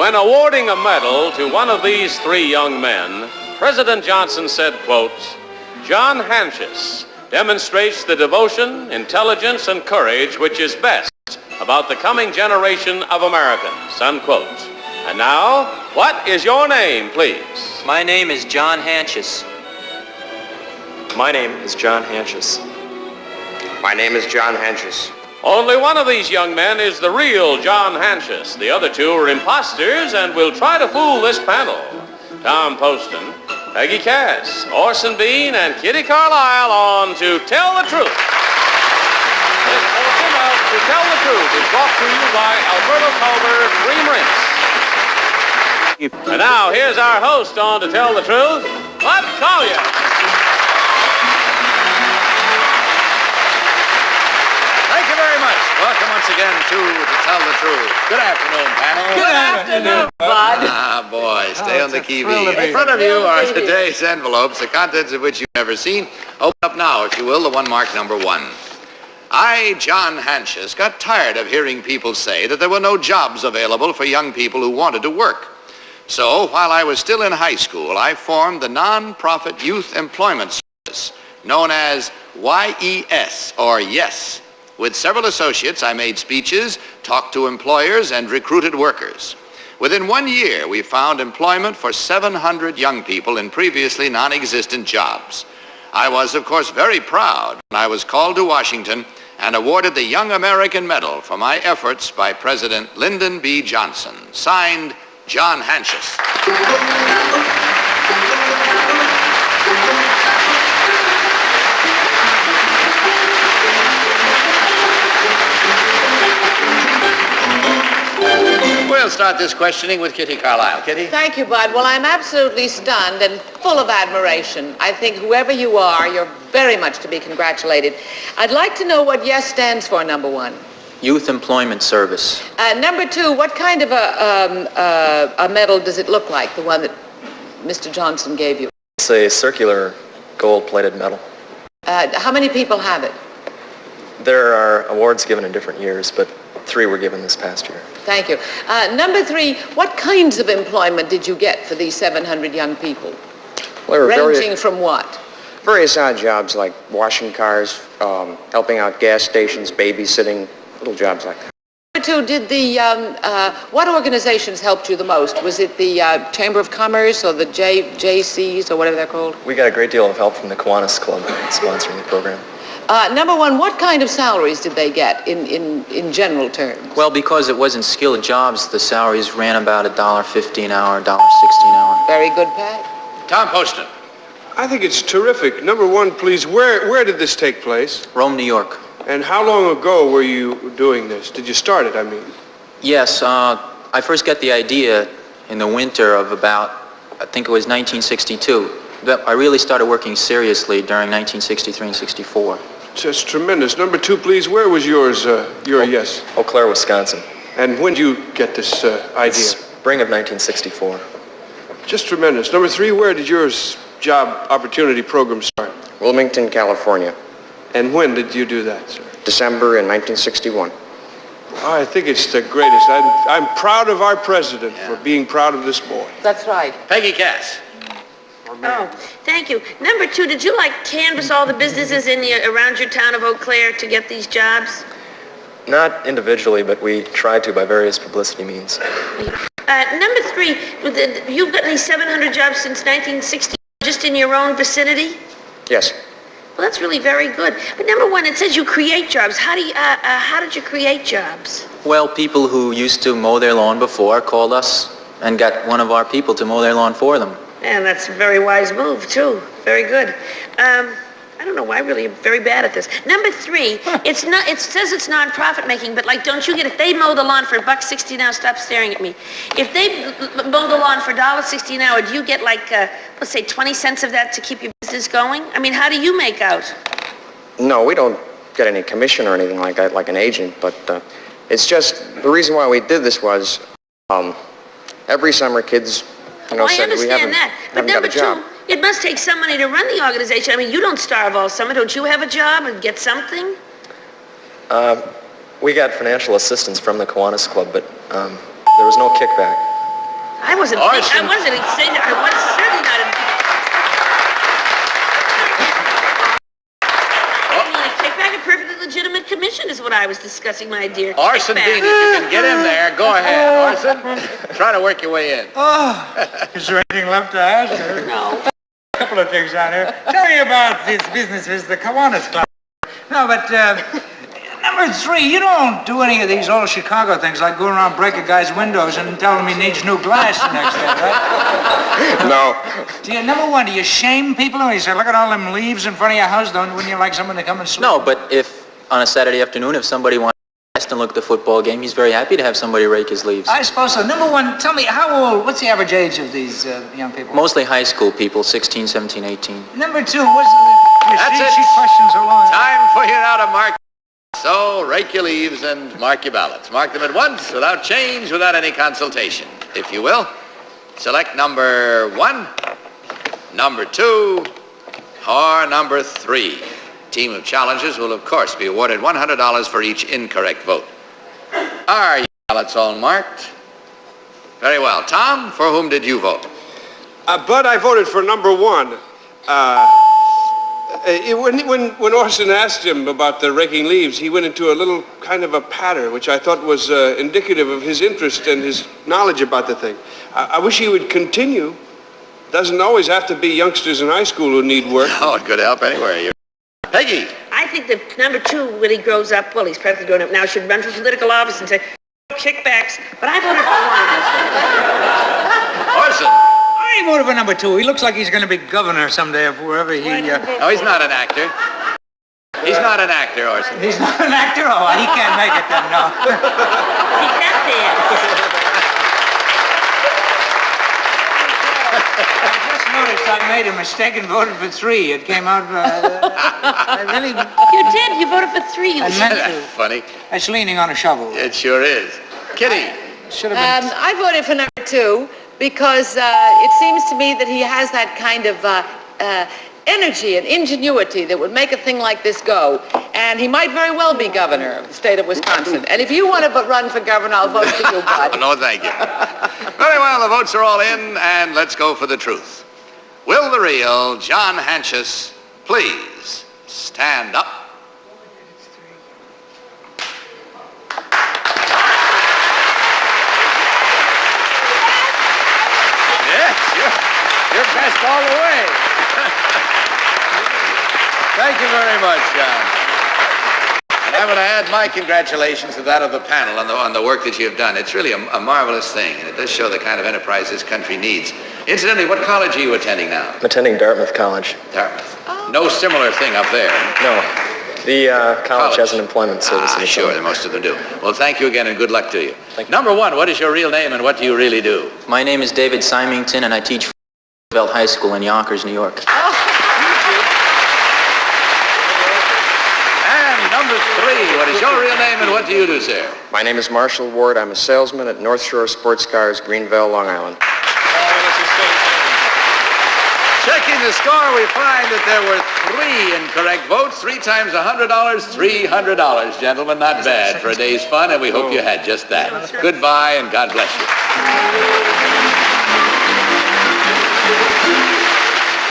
When awarding a medal to one of these three young men, President Johnson said, quote, "Jon Hanshus demonstrates the devotion, intelligence, and courage which is best about the coming generation of Americans," unquote. And now, what is your name, please? My name is Jon Hanshus. My name is Jon Hanshus. My name is Jon Hanshus. Only one of these young men is the real Jon Hanshus. The other two are imposters and will try to fool this panel. Tom Poston, Peggy Cass, Orson Bean, and Kitty Carlisle on To Tell the Truth. This portion of To Tell the Truth is brought to you by Alberto Culver Cream Rinse. And now, here's our host on To Tell the Truth, Bud Collier. Thank you very much. Welcome once again to Tell the Truth. Good afternoon, panel. Good afternoon, Bud. Ah, boy, stay on the key. In front of you are today's envelopes, the contents of which you've never seen. Open up now, if you will, the one marked number 1. I, Jon Hanshus, got tired of hearing people say that there were no jobs available for young people who wanted to work. So, while I was still in high school, I formed the non-profit Youth Employment Service, known as YES, or YES. With several associates, I made speeches, talked to employers, and recruited workers. Within 1 year, we found employment for 700 young people in previously non-existent jobs. I was, of course, very proud when I was called to Washington and awarded the Young American Medal for my efforts by President Lyndon B. Johnson. Signed, Jon Hanshus. We'll start this questioning with Kitty Carlisle. Kitty? Thank you, Bud. Well, I'm absolutely stunned and full of admiration. I think whoever you are, you're very much to be congratulated. I'd like to know what YES stands for, number 1. Youth Employment Service. Number 2, what kind of a medal does it look like, the one that Mr. Johnson gave you? It's a circular gold-plated medal. How many people have it? There are awards given in different years, but 3 were given this past year. Thank you. Number 3, what kinds of employment did you get for these 700 young people? Well, Ranging from what? various odd jobs like washing cars, helping out gas stations, babysitting, little jobs like that. Number 2, did the, what organizations helped you the most? Was it the Chamber of Commerce or the JCs or whatever they're called? We got a great deal of help from the Kiwanis Club sponsoring the program. Number 1, what kind of salaries did they get in general terms? Well, because it wasn't skilled jobs, the salaries ran about $1.50 an hour, $1.60 an hour. Very good pay. Tom Poston. I think it's terrific. Number 1, please, where did this take place? Rome, New York. And how long ago were you doing this? Did you start it, I mean? Yes, I first got the idea in the winter of about, I think it was 1962. But I really started working seriously during 1963 and 64. Just tremendous. Number 2, please, where was yours, yes? Eau Claire, Wisconsin. And when did you get this idea? Spring of 1964. Just tremendous. Number 3, where did your job opportunity program start? Wilmington, California, And when did you do that, sir? December in 1961. I think it's the greatest. I'm proud of our president for being proud of this boy. That's right. Peggy Cass. Oh, thank you. Number 2, did you canvass all the businesses around your town of Eau Claire to get these jobs? Not individually, but we tried to by various publicity means. Number 3, you've gotten these 700 jobs since 1960, just in your own vicinity? Yes. Well, that's really very good. But number 1, it says you create jobs. How did you create jobs? Well, people who used to mow their lawn before called us and got one of our people to mow their lawn for them. And that's a very wise move, too. Very good. I don't know why, really, I'm very bad at this. Number 3, it says it's non-profit making, but don't you get, if they mow the lawn for $1.60 now, stop staring at me. If they mow the lawn for $1.60 an hour, do you get let's say 20 cents of that to keep your business going? I mean, how do you make out? No, we don't get any commission or anything like that, like an agent, but it's just, the reason why we did this was every summer kids, I understand that. But number 2, it must take some money to run the organization. I mean, you don't starve all summer. Don't you have a job and get something? We got financial assistance from the Kiwanis Club, but there was no kickback. I wasn't saying, I was certainly not in... Take back a perfectly legitimate commission is what I was discussing, my dear. Orson Bean, if you can get in there, go ahead. Orson, try to work your way in. Is there anything left to ask? No. A couple of things on here. Tell me about this business with the Kiwanis Club. No, but number 3, you don't do any of these old Chicago things like going around breaking guys' windows and tell him he needs new glass the next day, right? No. Number 1, do you shame people when you say, look at all them leaves in front of your house? Wouldn't you like someone to come and sleep? No, but if on a Saturday afternoon, if somebody wants to rest and look at the football game, he's very happy to have somebody rake his leaves. I suppose so. Number 1, tell me, how old, what's the average age of these young people? Mostly high school people, 16, 17, 18. Number 2, what's the... That's it. She questions along. Time for you now to mark. So rake your leaves and mark your ballots. Mark them at once, without change, without any consultation, if you will. Select number 1, number 2, or number 3. Team of challengers will, of course, be awarded $100 for each incorrect vote. Are your ballots all marked? Very well. Tom, for whom did you vote? Bud, I voted for number 1. When Orson asked him about the raking leaves, he went into a little kind of a patter, which I thought was indicative of his interest and his knowledge about the thing. I wish he would continue. Doesn't always have to be youngsters in high school who need work. Oh, it could help anywhere. Peggy. I think that number 2, when he grows up, well, he's practically grown up now, should run for political office and say, kickbacks, but I voted for 1. Orson. I voted for number 2. He looks like he's going to be governor someday of wherever he... No, he's not an actor. He's not an actor, Orson. He's not an actor? Oh, he can't make it then, no. He got there. I just noticed I made a mistake and voted for 3. It came out... I really... You did. You voted for 3. I meant That's to. funny. That's leaning on a shovel. It sure is. Kitty. Should have been... I voted for number 2 because it seems to me that he has that kind of energy and ingenuity that would make a thing like this go. And he might very well be governor of the state of Wisconsin. And if you want to run for governor, I'll vote for you, Bud. No, thank you. Very well, the votes are all in, and let's go for the truth. Will the real Jon Hanshus please stand up? You're best all the way. Thank you very much, John. And I want to add my congratulations to that of the panel on the work that you have done. It's really a marvelous thing, and it does show the kind of enterprise this country needs. Incidentally, what college are you attending now? I'm attending Dartmouth College. Dartmouth. No similar thing up there. No. The college has an employment service. Sure, most of them do. Well, thank you again, and good luck to you. Number 1, what is your real name, and what do you really do? My name is David Symington, and I teach Roosevelt High School in Yonkers, New York. And number 3, what is your real name, and what do you do, sir? My name is Marshall Ward. I'm a salesman at North Shore Sports Cars, Greenville, Long Island. Checking the score, we find that there were 3 incorrect votes. 3 times $100, $300, gentlemen. Not bad for a day's fun, and we hope you had just that. Goodbye, and God bless you.